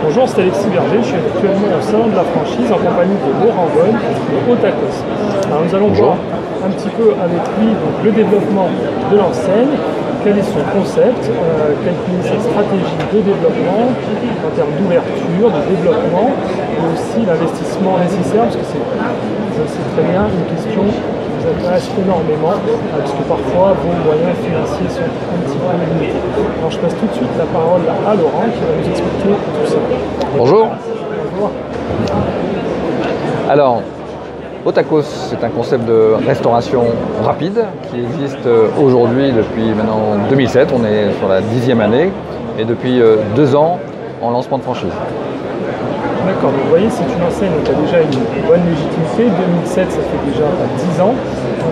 Bonjour, c'est Alexis Berger, je suis actuellement au salon de la franchise en compagnie de Laurent Bonne de Otakos. Alors nous allons voir un petit peu avec lui donc, le développement de l'enseigne, quel est son concept, quelle est sa stratégie de développement en termes d'ouverture, de développement, et aussi l'investissement nécessaire, parce que c'est très bien une question qui vous intéresse énormément, parce que parfois vos moyens financiers sont un petit peu limités. Alors je passe tout de suite la parole à Laurent qui va nous expliquer tout ça. Bonjour. Bonjour. Alors, Otakos, c'est un concept de restauration rapide qui existe aujourd'hui depuis maintenant 2007. On est sur la 10e année et depuis 2 ans en lancement de franchise. D'accord, donc vous voyez, c'est une enseigne qui a déjà une bonne légitimité. 2007, ça fait déjà 10 ans.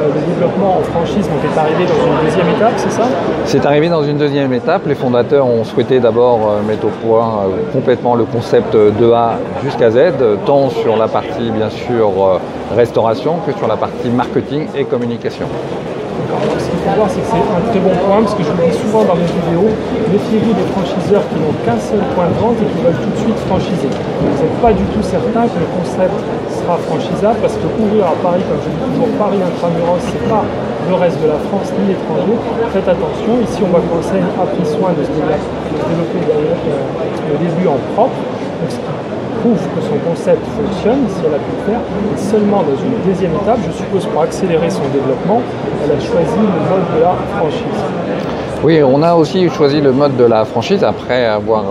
Le développement en franchise donc, est arrivé dans une deuxième étape, c'est ça? C'est arrivé dans une deuxième étape. Les fondateurs ont souhaité d'abord mettre au point complètement le concept de A jusqu'à Z, tant sur la partie bien sûr restauration que sur la partie marketing et communication. Ce qu'il faut voir, c'est que c'est un très bon point, parce que je vous le dis souvent dans mes vidéos, méfiez-vous des franchiseurs qui n'ont qu'un seul point de vente et qui veulent tout de suite franchiser. Vous n'êtes pas du tout certain que le concept sera franchisable, parce que ouvrir à Paris, comme je dis toujours, Paris intramuros, c'est pas le reste de la France ni l'étranger. Faites attention, ici on voit que l'enseigne a pris soin de se développer le début en propre. Donc, ce qui prouve que son concept fonctionne, si elle a pu le faire, et seulement dans une deuxième étape, je suppose pour accélérer son développement, elle a choisi le mode de la franchise. Oui, on a aussi choisi le mode de la franchise après avoir,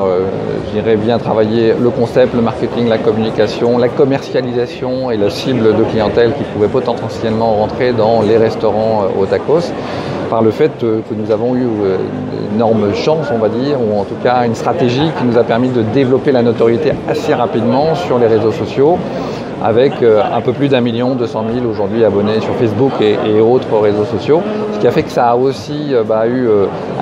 je dirais, bien travaillé le concept, le marketing, la communication, la commercialisation et la cible de clientèle qui pouvait potentiellement rentrer dans les restaurants Otakos, par le fait que nous avons eu une énorme chance, on va dire, ou en tout cas une stratégie qui nous a permis de développer la notoriété assez rapidement sur les réseaux sociaux, avec un peu plus d'1 200 000 aujourd'hui abonnés sur Facebook et autres réseaux sociaux, ce qui a fait que ça a aussi eu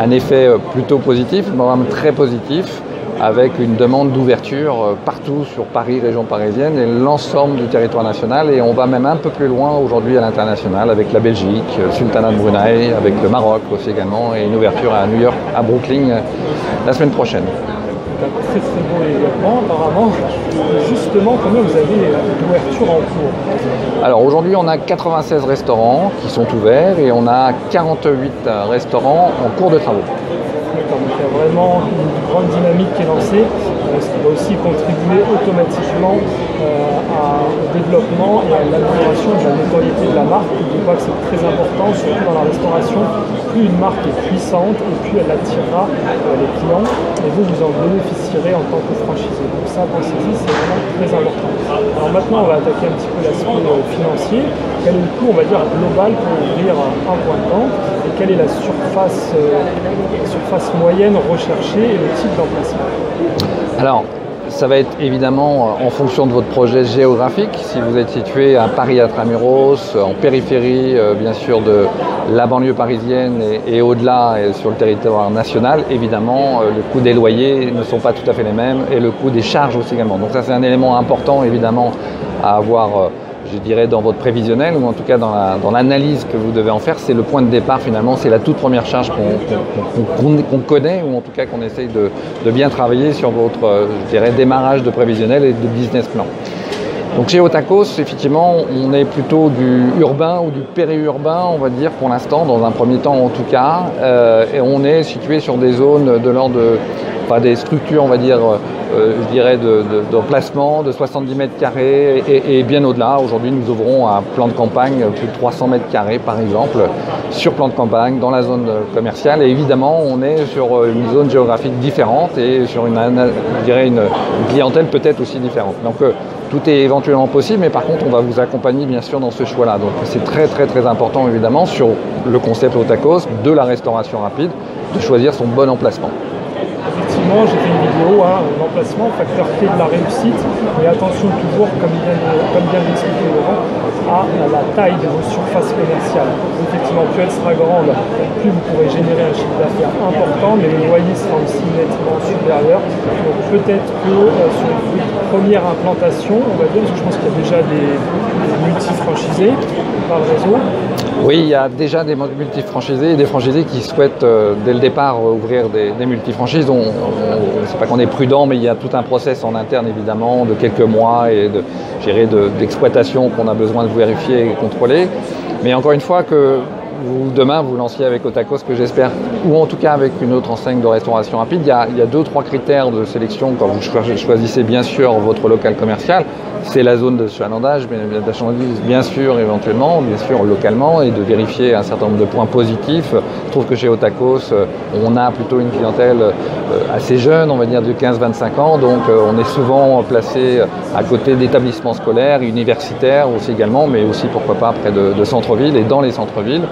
un effet plutôt positif, même très positif, avec une demande d'ouverture partout sur Paris, région parisienne et l'ensemble du territoire national. Et on va même un peu plus loin aujourd'hui à l'international avec la Belgique, le Sultanat de Brunei, avec le Maroc aussi également, et une ouverture à New York, à Brooklyn la semaine prochaine. Un très très beau développement apparemment. Justement, combien vous avez d'ouverture en cours? Alors aujourd'hui on a 96 restaurants qui sont ouverts et on a 48 restaurants en cours de travaux. D'accord, donc il y a vraiment une grande dynamique qui est lancée, ce qui va aussi contribuer automatiquement au développement et à l'amélioration de la notoriété de la marque. Je crois que c'est très important, surtout dans la restauration. Plus une marque est puissante et plus elle attirera les clients et vous en bénéficierez en tant que franchisé. Donc ça, pensez-y, c'est vraiment très important. Alors maintenant, on va attaquer un petit peu l'aspect financier. Quel est le coût, on va dire, global pour ouvrir un point de vente et quelle est la surface moyenne recherchée et le type d'emplacement? Alors, ça va être évidemment en fonction de votre projet géographique. Si vous êtes situé à Paris intramuros, en périphérie bien sûr de la banlieue parisienne et au-delà sur le territoire national, évidemment le coût des loyers ne sont pas tout à fait les mêmes et le coût des charges aussi également. Donc ça c'est un élément important évidemment à avoir je dirais dans votre prévisionnel ou en tout cas dans l'analyse que vous devez en faire. C'est le point de départ finalement, c'est la toute première charge qu'on connaît ou en tout cas qu'on essaye de bien travailler sur votre je dirais, démarrage de prévisionnel et de business plan. Donc chez Otakos, effectivement, on est plutôt du urbain ou du périurbain, on va dire pour l'instant, dans un premier temps en tout cas, et on est situé sur des zones de l'ordre de des structures, on va dire, je dirais, d'emplacement de 70 mètres carrés et bien au-delà. Aujourd'hui, nous ouvrons un plan de campagne plus de 300 mètres carrés, par exemple, sur plan de campagne, dans la zone commerciale. Et évidemment, on est sur une zone géographique différente et sur une clientèle peut-être aussi différente. Donc, tout est éventuellement possible, mais par contre, on va vous accompagner bien sûr dans ce choix-là. Donc, c'est très, très, très important, évidemment, sur le concept Otakos, de la restauration rapide, de choisir son bon emplacement. Effectivement, j'ai fait une vidéo, l'emplacement, facteur clé de la réussite, mais attention toujours, comme vient d'expliquer Laurent, à la taille de vos surfaces commerciales. Effectivement, plus elle sera grande, plus vous pourrez générer un chiffre d'affaires important, mais le loyer sera aussi nettement supérieur. Donc peut-être que sur une première implantation, on va dire, parce que je pense qu'il y a déjà des multi-franchisés par le réseau, Oui, il y a déjà des multifranchisés et des franchisés qui souhaitent dès le départ ouvrir des multifranchises. C'est pas qu'on est prudent, mais il y a tout un process en interne évidemment de quelques mois et d'exploitation qu'on a besoin de vérifier et contrôler. Mais encore une fois que demain vous lanciez avec Otakos, que j'espère, ou en tout cas avec une autre enseigne de restauration rapide, il y a 2-3 critères de sélection quand vous choisissez bien sûr votre local commercial. C'est la zone de chalandage, d'achalandise bien sûr éventuellement, bien sûr localement, et de vérifier un certain nombre de points positifs. Je trouve que chez Otakos, on a plutôt une clientèle assez jeune, on va dire de 15-25 ans, donc on est souvent placé à côté d'établissements scolaires, universitaires aussi également, mais aussi pourquoi pas près de centre-ville et dans les centres-villes.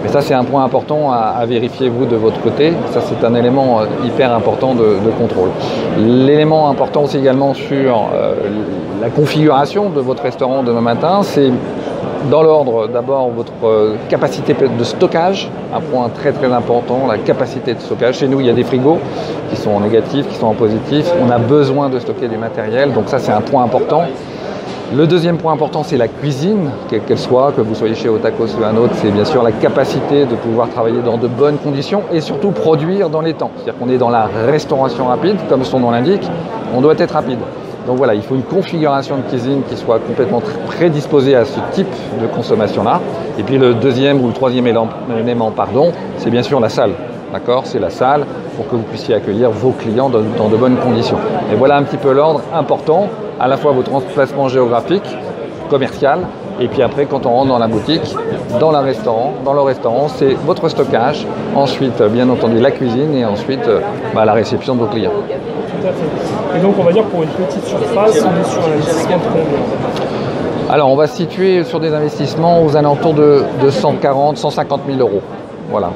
Mais ça, c'est un point important à vérifier, vous, de votre côté. Ça, c'est un élément hyper important de contrôle. L'élément important aussi également sur la configuration de votre restaurant demain matin, c'est dans l'ordre, d'abord, votre capacité de stockage, un point très très important, la capacité de stockage. Chez nous, il y a des frigos qui sont en négatif, qui sont en positif. On a besoin de stocker du matériel, donc ça, c'est un point important. Le deuxième point important, c'est la cuisine, quelle qu'elle soit, que vous soyez chez Otakos ou un autre, c'est bien sûr la capacité de pouvoir travailler dans de bonnes conditions et surtout produire dans les temps. C'est-à-dire qu'on est dans la restauration rapide, comme son nom l'indique, on doit être rapide. Donc voilà, il faut une configuration de cuisine qui soit complètement prédisposée à ce type de consommation-là. Et puis le deuxième ou le troisième élément, c'est bien sûr la salle. D'accord, c'est la salle pour que vous puissiez accueillir vos clients dans de bonnes conditions. Et voilà un petit peu l'ordre important, à la fois votre emplacement géographique, commercial, et puis après quand on rentre dans la boutique, dans le restaurant, c'est votre stockage, ensuite bien entendu la cuisine et ensuite la réception de vos clients. Tout à fait. Et donc on va dire pour une petite surface, on est sur un investissement de combien? Alors on va se situer sur des investissements aux alentours de 140 150 000 euros. Voilà.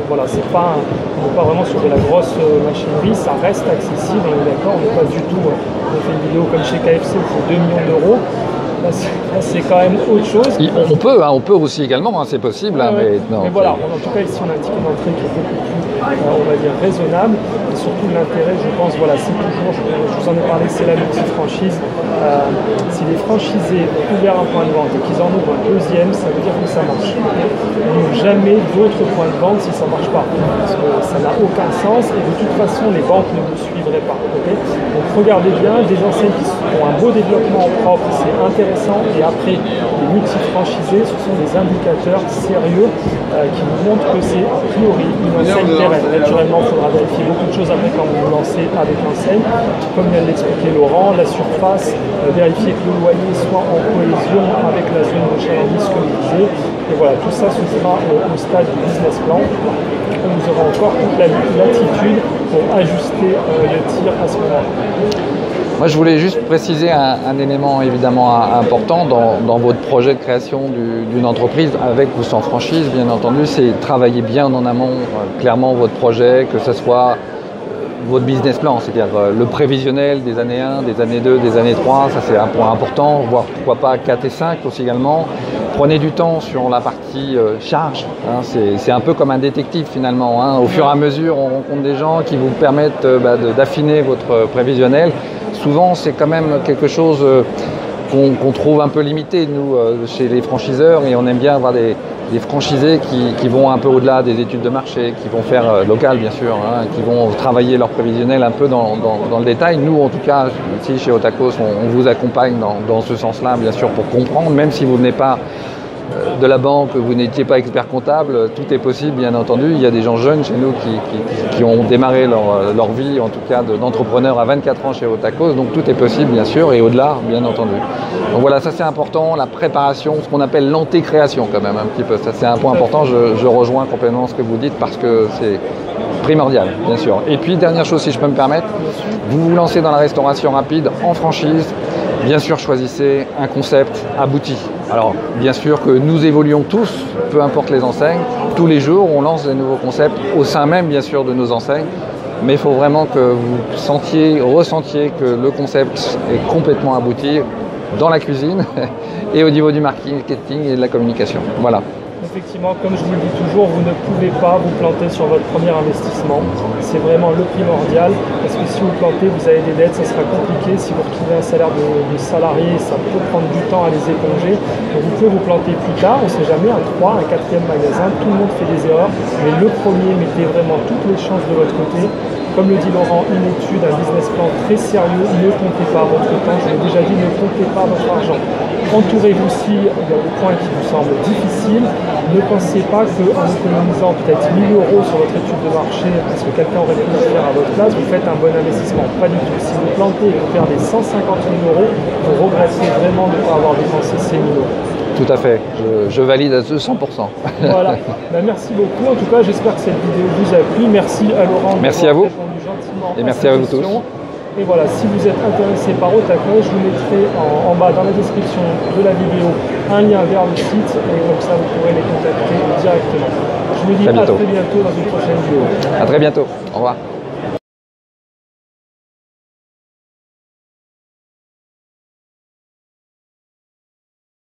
Voilà, on n'est pas vraiment sur de la grosse machinerie, ça reste accessible, on est d'accord, on n'est pas du tout, on fait une vidéo comme chez KFC pour 2 millions d'euros, là c'est quand même autre chose. On peut aussi également, c'est possible. Ouais, mais voilà, en tout cas ici on a un ticket d'entrée qui est beaucoup plus, on va dire, raisonnable, et surtout l'intérêt, je pense, voilà, c'est toujours, je vous en ai parlé, c'est la multi-franchise. Si les franchisés ont ouvert un point de vente et qu'ils en ouvrent un deuxième, ça veut dire que ça marche. Ils n'ouvrent jamais d'autres points de vente si ça ne marche pas, parce que ça n'a aucun sens et de toute façon les banques ne vous suivraient pas. Okay, donc regardez bien, des enseignes qui ont un beau développement propre, c'est intéressant, et après les multi-franchisés, ce sont des indicateurs sérieux qui vous montrent que c'est a priori une enseigne pérenne. Naturellement, il faudra vérifier beaucoup de choses après quand vous vous lancez avec l'enseigne, comme vient de l'expliquer Laurent, la surface, vérifier que le loyer soit en cohésion avec la zone de chalandise que vous disiez. Et voilà, tout ça se fera au stade du business plan. Vous aurez encore toute la latitude pour ajuster le tir à ce moment-là. Moi, je voulais juste préciser un élément évidemment important dans votre projet de création d'une entreprise, avec ou sans franchise, bien entendu, c'est travailler bien en amont, clairement, votre projet, que ce soit votre business plan, c'est-à-dire le prévisionnel des années 1, des années 2, des années 3, ça c'est un point important, voire pourquoi pas 4 et 5 aussi également. Prenez du temps sur la partie charge, c'est un peu comme un détective finalement. Au fur et à mesure, on rencontre des gens qui vous permettent d'affiner votre prévisionnel. Souvent, c'est quand même quelque chose qu'on trouve un peu limité, nous, chez les franchiseurs, et on aime bien avoir des franchisés qui vont un peu au-delà des études de marché, qui vont faire local bien sûr, qui vont travailler leur prévisionnel un peu dans le détail. Nous en tout cas, ici chez Otakos, on vous accompagne dans ce sens-là bien sûr pour comprendre, même si vous venez pas de la banque, vous n'étiez pas expert comptable, tout est possible bien entendu. Il y a des gens jeunes chez nous qui ont démarré leur vie, en tout cas d'entrepreneurs à 24 ans chez Otakos, donc tout est possible bien sûr et au-delà bien entendu. Donc voilà, ça c'est important, la préparation, ce qu'on appelle l'antécréation quand même un petit peu, ça c'est un point important, je rejoins complètement ce que vous dites parce que c'est primordial bien sûr. Et puis dernière chose si je peux me permettre, vous vous lancez dans la restauration rapide en franchise. Bien sûr, choisissez un concept abouti. Alors, bien sûr que nous évoluons tous, peu importe les enseignes. Tous les jours, on lance des nouveaux concepts au sein même, bien sûr, de nos enseignes. Mais il faut vraiment que vous ressentiez que le concept est complètement abouti dans la cuisine et au niveau du marketing et de la communication. Voilà. Effectivement, comme je vous le dis toujours, vous ne pouvez pas vous planter sur votre premier investissement. C'est vraiment le primordial, parce que si vous plantez, vous avez des dettes, ça sera compliqué. Si vous retrouvez un salaire de salarié, ça peut prendre du temps à les éponger. Donc vous pouvez vous planter plus tard, on ne sait jamais, un 3, un 4e magasin, tout le monde fait des erreurs. Mais le premier, mettez vraiment toutes les chances de votre côté. Comme le dit Laurent, une étude, un business plan très sérieux, ne comptez pas votre temps, je l'ai déjà dit, ne comptez pas votre argent. Entourez-vous si il y a des points qui vous semblent difficiles. Ne pensez pas qu'en économisant peut-être 1000 euros sur votre étude de marché, parce que quelqu'un aurait pu le faire à votre place, vous faites un bon investissement. Pas du tout. Si vous plantez et que vous perdez 150 000 euros, vous regretterez vraiment de ne pas avoir dépensé ces 1000 euros. Tout à fait, je valide à 200%. Voilà, merci beaucoup. En tout cas, j'espère que cette vidéo vous a plu. Merci à Laurent. Merci à vous. Gentiment et merci à vous tous. Et voilà, si vous êtes intéressé par Otakoi, je vous mettrai en bas dans la description de la vidéo un lien vers le site et comme ça vous pourrez les contacter directement. Je vous dis à très bientôt dans une prochaine vidéo. À très bientôt. Au revoir.